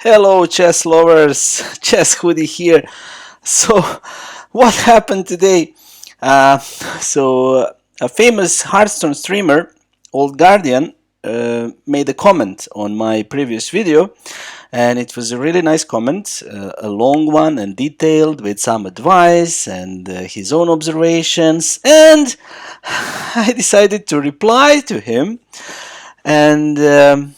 Hello, chess lovers. Chess Hoodie here. So, what happened today? A famous Hearthstone streamer, Old Guardian, made a comment on my previous video, and it was a really nice comment, a long one and detailed with some advice and his own observations. And I decided to reply to him, and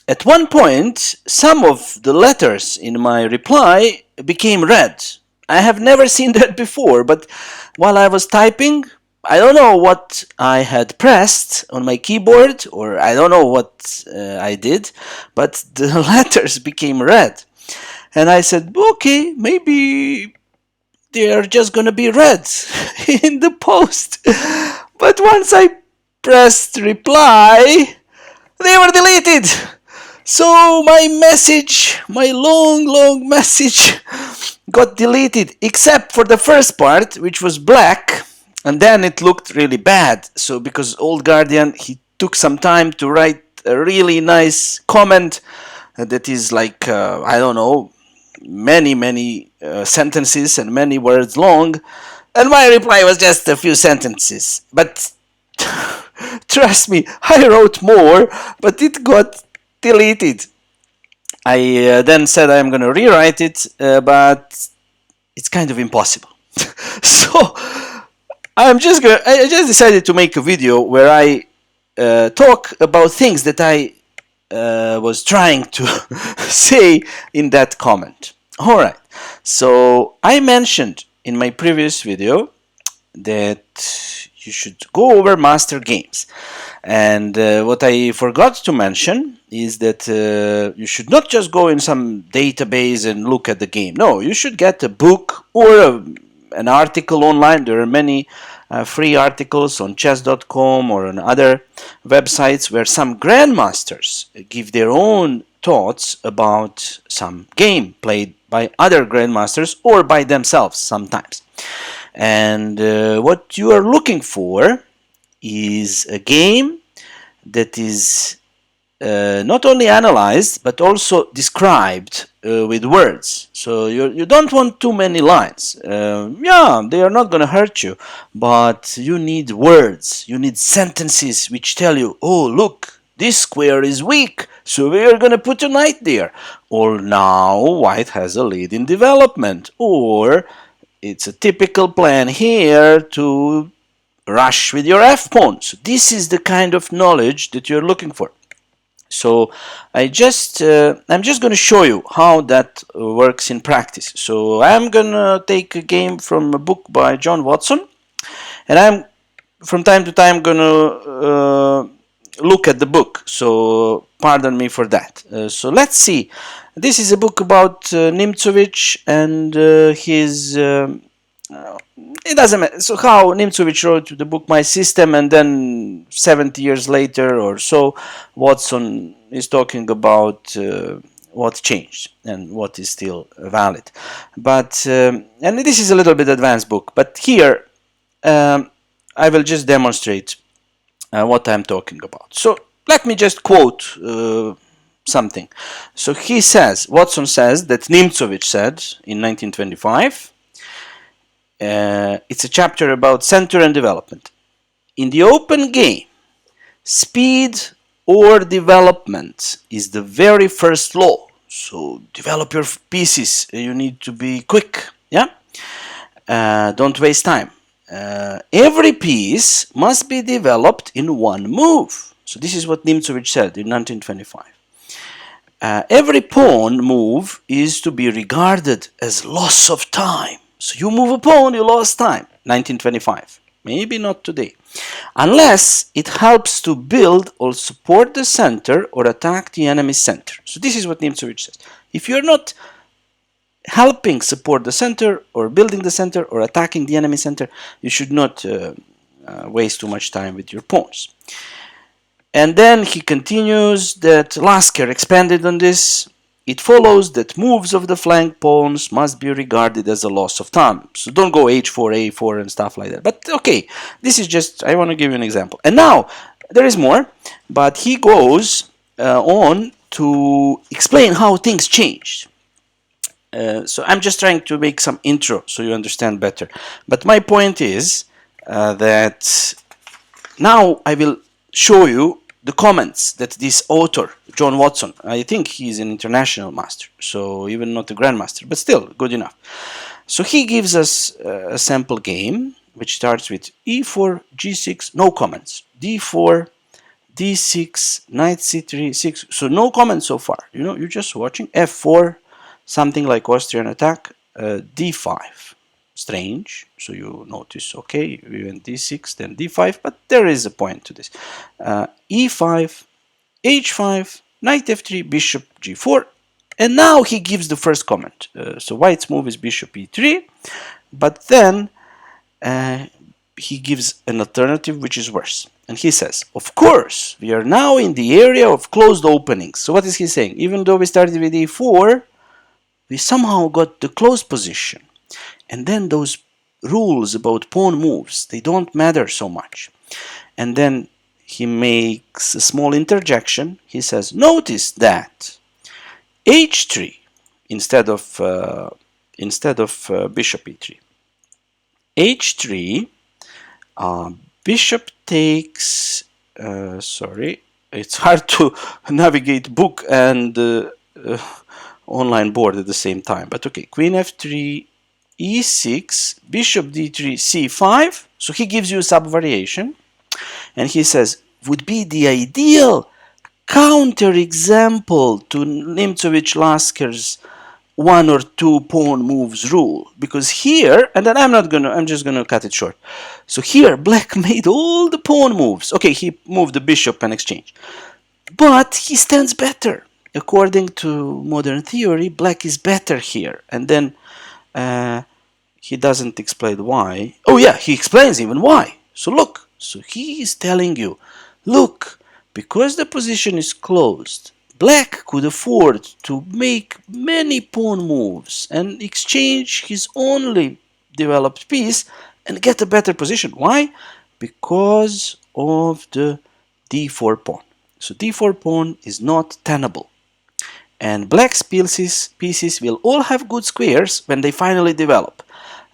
at one point, some of the letters in my reply became red. I have never seen that before, but while I was typing, I don't know what I had pressed on my keyboard, or I don't know what I did, but the letters became red. And I said, okay, maybe they are just gonna be red in the post. But once I pressed reply, they were deleted. So my message, my long message, got deleted, except for the first part, which was black, and then it looked really bad. So because Old Guardian, he took some time to write a really nice comment that is like, I don't know, many sentences and many words long, and my reply was just a few sentences. But trust me, I wrote more, but it got deleted. I then said I'm going to rewrite it, but it's kind of impossible. So I just decided to make a video where I talk about things that I was trying to say in that comment. All right. So I mentioned in my previous video that you should go over master games. And what I forgot to mention is that you should not just go in some database and look at the game. No, you should get a book or an article online. There are many free articles on chess.com or on other websites where some grandmasters give their own thoughts about some game played by other grandmasters or by themselves sometimes. And what you are looking for is a game that is not only analyzed but also described with words. So you don't want too many lines. Yeah, they are not going to hurt you, but you need words. You need sentences which tell you, oh, look, this square is weak, so we are going to put a knight there. Or now white has a lead in development. Or it's a typical plan here to rush with your f-pawn. So this is the kind of knowledge that you're looking for. So I'm just going to show you how that works in practice. So I'm going to take a game from a book by John Watson, and I'm from time to time going to look at the book. So pardon me for that. So let's see. This is a book about Nimzowitsch and his it doesn't matter. So how Nimzowitsch wrote the book My System, and then 70 years later or so, Watson is talking about what changed and what is still valid. But and this is a little bit advanced book, but here I will just demonstrate what I'm talking about. So let me just quote something. So Watson says that Nimzowitsch said in 1925, it's a chapter about center and development. In the open game, speed or development is the very first law. So develop your pieces. You need to be quick. Yeah. Don't waste time. Every piece must be developed in one move. So this is what Nimzowitsch said in 1925. Every pawn move is to be regarded as loss of time. So you move a pawn, you lost time. 1925. Maybe not today. Unless it helps to build or support the center or attack the enemy's center. So this is what Nimzowitsch says. If you're not helping support the center or building the center or attacking the enemy center, you should not waste too much time with your pawns. And then he continues that Lasker expanded on this. It follows that moves of the flank pawns must be regarded as a loss of time. So don't go h4, a4 and stuff like that. But okay, this is just, I want to give you an example. And now, there is more, but he goes on to explain how things changed. So I'm just trying to make some intro so you understand better. But my point is that now I will show you the comments that this author, John Watson, I think he's an international master, so even not a grandmaster, but still good enough. So he gives us a sample game which starts with e4, g6, no comments, d4, d6, knight c3, 6. So no comments so far. You know, you're just watching. f4, something like Austrian attack. d5, strange. So you notice, okay, we went d6, then d5, but there is a point to this. e5, h5, knight f3, bishop g4, and now he gives the first comment. So white's move is bishop e3, but then he gives an alternative which is worse. And he says, of course, we are now in the area of closed openings. So what is he saying? Even though we started with e4, we somehow got the closed position. And then those rules about pawn moves, they don't matter so much. And then he makes a small interjection. He says, notice that h3 instead of bishop e3. h3, bishop takes, sorry, it's hard to navigate book and online board at the same time, but okay, queen f3, e6, bishop d3, c5. So he gives you a sub variation, and he says would be the ideal counter example to Nimzowitsch-Lasker's one or two pawn moves rule, because here, and then I'm just gonna cut it short. So here black made all the pawn moves. Okay, he moved the bishop and exchange, but he stands better. According to modern theory, black is better here, and then he doesn't explain why. Oh yeah, he explains even why. So look, so he is telling you, look, because the position is closed, black could afford to make many pawn moves and exchange his only developed piece and get a better position. Why? Because of the d4 pawn. So d4 pawn is not tenable. And black's pieces will all have good squares when they finally develop.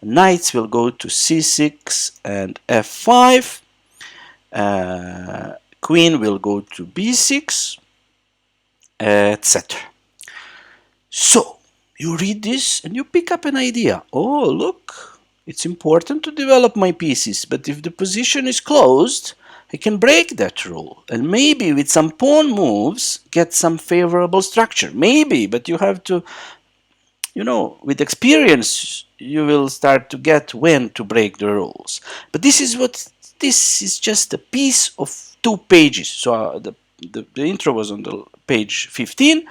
Knights will go to c6 and f5. Queen will go to b6, etc. So you read this and you pick up an idea. Oh, look, it's important to develop my pieces, but if the position is closed, I can break that rule and maybe with some pawn moves get some favorable structure. Maybe, but you have to, you know, with experience you will start to get when to break the rules. But this is just a piece of 2 pages. So the intro was on the page 15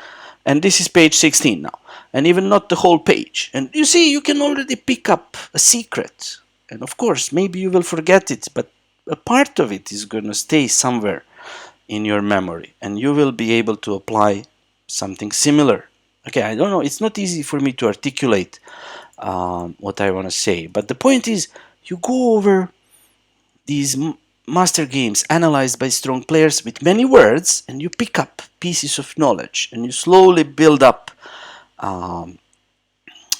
and this is page 16 now, and even not the whole page. And you see, you can already pick up a secret, and of course maybe you will forget it, but a part of it is going to stay somewhere in your memory and you will be able to apply something similar. Okay, I don't know, it's not easy for me to articulate what I want to say, but the point is, you go over these master games analyzed by strong players with many words and you pick up pieces of knowledge and you slowly build up,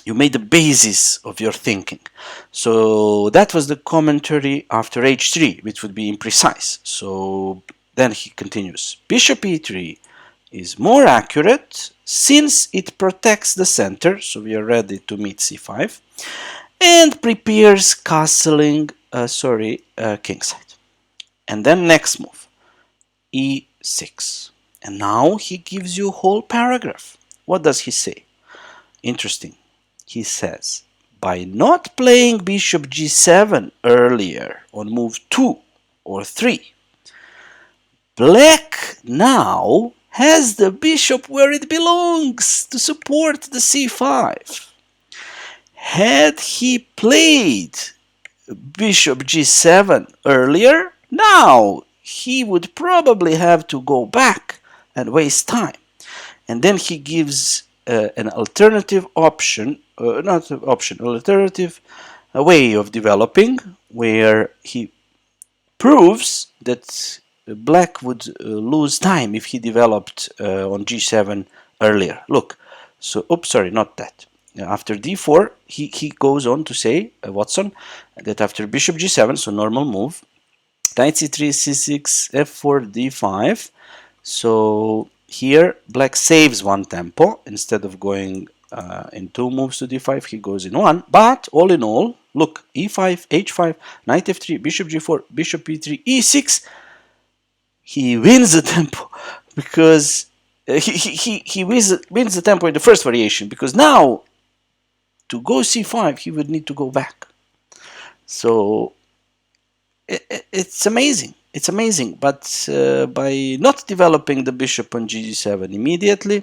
you made the basis of your thinking. So that was the commentary after h3, which would be imprecise. So then he continues, bishop e3 is more accurate since it protects the center, so we are ready to meet c5, and prepares castling, kingside. And then next move, e6. And now he gives you a whole paragraph. What does he say? Interesting. He says, by not playing bishop g7 earlier on move 2 or 3, black now has the bishop where it belongs to support the c5. Had he played bishop g7 earlier, now he would probably have to go back and waste time. And then he gives an alternative option, alternative way of developing, where he proves that black would lose time if he developed on g7 earlier. Look, so, oops, sorry, not that. After d4, he goes on to say, Watson, that after bishop g7, so normal move, knight c3, c6, f4, d5. So here black saves one tempo. Instead of going in 2 moves to d5, he goes in 1. But all in all, look, e5, h5, knight f3, bishop g4, bishop e3, e6. He wins the tempo because he wins the tempo in the first variation, because now to go c5 he would need to go back. So it's amazing. It's amazing. But by not developing the bishop on g7 immediately,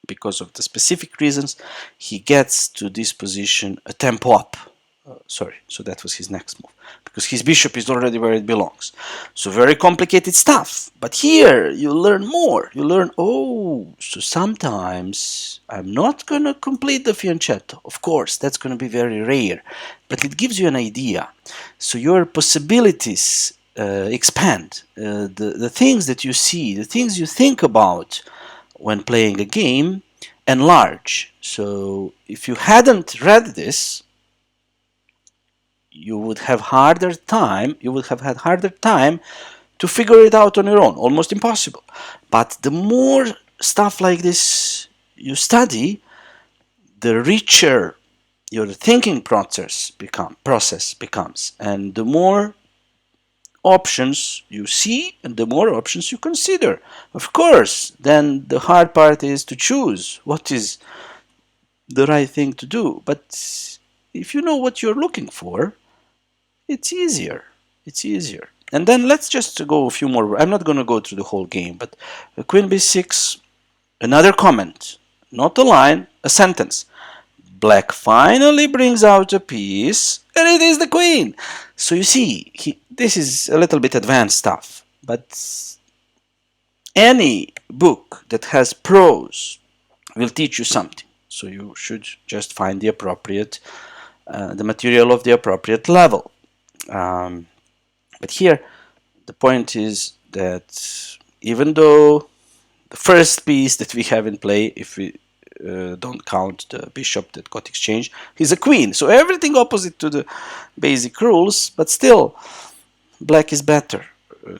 because of the specific reasons, he gets to this position a tempo up. Sorry, so that was his next move, because his bishop is already where it belongs. So very complicated stuff. But here you learn more. You learn, oh, so sometimes I'm not going to complete the fianchetto. Of course, that's going to be very rare, but it gives you an idea. So your possibilities expand. The things that you see, the things you think about when playing a game, enlarge. So if you hadn't read this, you would have had harder time to figure it out on your own, almost impossible. But the more stuff like this you study, the richer your thinking process becomes, and the more options you see and the more options you consider. Of course, then the hard part is to choose what is the right thing to do. But if you know what you're looking for, it's easier. It's easier. And then let's just go a few more. I'm not going to go through the whole game, but queen b6, another comment, not a line, a sentence. Black finally brings out a piece, and it is the queen. So you see, this is a little bit advanced stuff, but any book that has prose will teach you something. So you should just find the appropriate, the material of the appropriate level. But here, the point is that even though the first piece that we have in play, if we don't count the bishop that got exchanged, is a queen. So everything opposite to the basic rules, but still, black is better.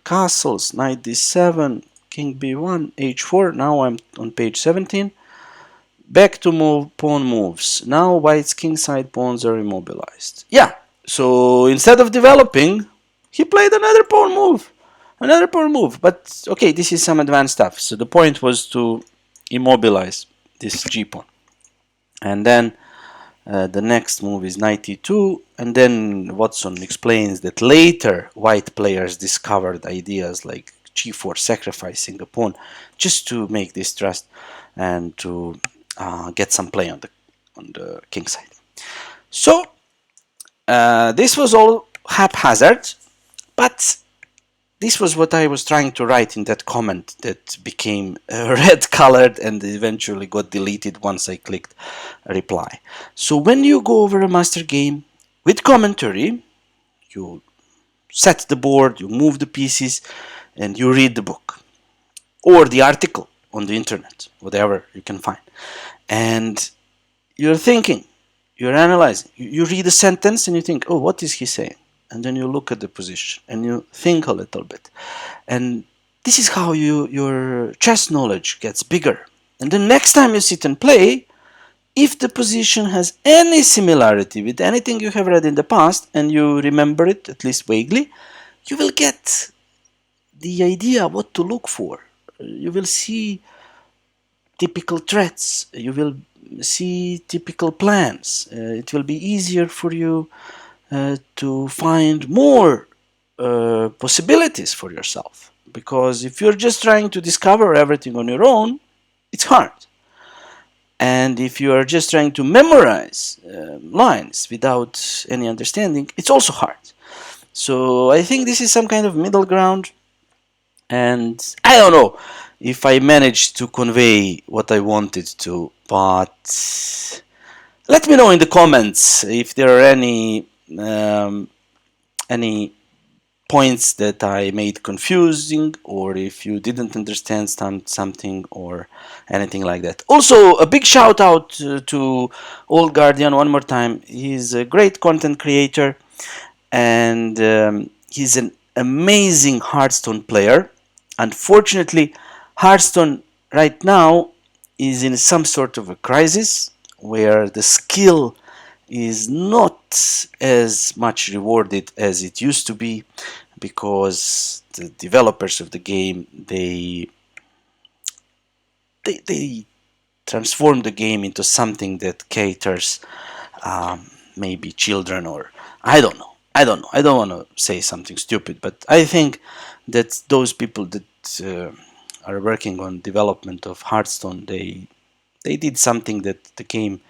Castles, knight d7, king b1, h4. Now I'm on page 17. Back to pawn moves. Now white's kingside pawns are immobilized. Yeah, so instead of developing, he played another pawn move. Another pawn move. But okay, this is some advanced stuff. So the point was to immobilize this g-pawn. And then the next move is knight e2. And then Watson explains that later white players discovered ideas like g4, sacrificing a pawn, just to make this trust and to get some play on the king side. So this was all haphazard, but this was what I was trying to write in that comment that became red colored and eventually got deleted once I clicked reply. So when you go over a master game with commentary, you set the board, you move the pieces, and you read the book or the article on the internet, whatever you can find. And you're thinking, you're analyzing, you read a sentence and you think, oh, what is he saying? And then you look at the position and you think a little bit. And this is how your chess knowledge gets bigger. And then next time you sit and play, if the position has any similarity with anything you have read in the past and you remember it, at least vaguely, you will get the idea what to look for. You will see typical threats. You will see typical plans. It will be easier for you to find more possibilities for yourself. Because if you're just trying to discover everything on your own, it's hard. And if you are just trying to memorize lines without any understanding, it's also hard. So I think this is some kind of middle ground. And I don't know if I managed to convey what I wanted to, but let me know in the comments if there are any points that I made confusing, or if you didn't understand something or anything like that. Also, a big shout out to Old Guardian one more time. He's a great content creator, and he's an amazing Hearthstone player. Unfortunately, Hearthstone right now is in some sort of a crisis where the skill is not as much rewarded as it used to be, because the developers of the game, they transform the game into something that caters maybe children, or I don't want to say something stupid, but I think that those people that are working on development of Hearthstone, they did something that the game,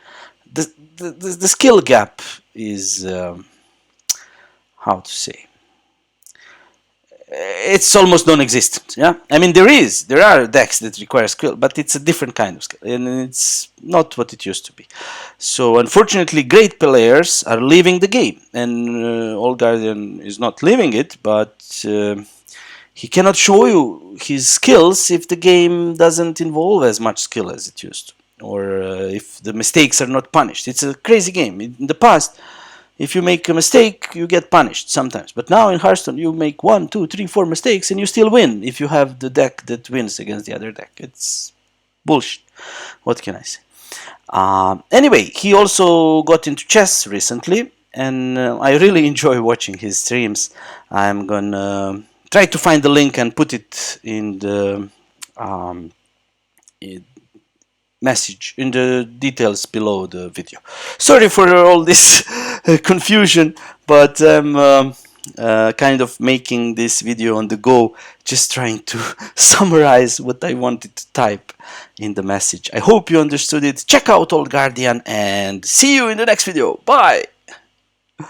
the skill gap is how to say, it's almost non-existent. Yeah, I mean there are decks that require skill, but it's a different kind of skill, and it's not what it used to be. So unfortunately, great players are leaving the game, and Old Guardian is not leaving it, but he cannot show you his skills if the game doesn't involve as much skill as it used to, or if the mistakes are not punished. It's a crazy game. In the past, if you make a mistake, you get punished sometimes. But now in Hearthstone, you make 1, 2, 3, 4 mistakes and you still win if you have the deck that wins against the other deck. It's bullshit. What can I say? Anyway, he also got into chess recently, and I really enjoy watching his streams. I'm gonna try to find the link and put it in the message, in the details below the video. Sorry for all this confusion, but I'm kind of making this video on the go, just trying to summarize what I wanted to type in the message. I hope you understood it. Check out Old Guardian and see you in the next video. Bye!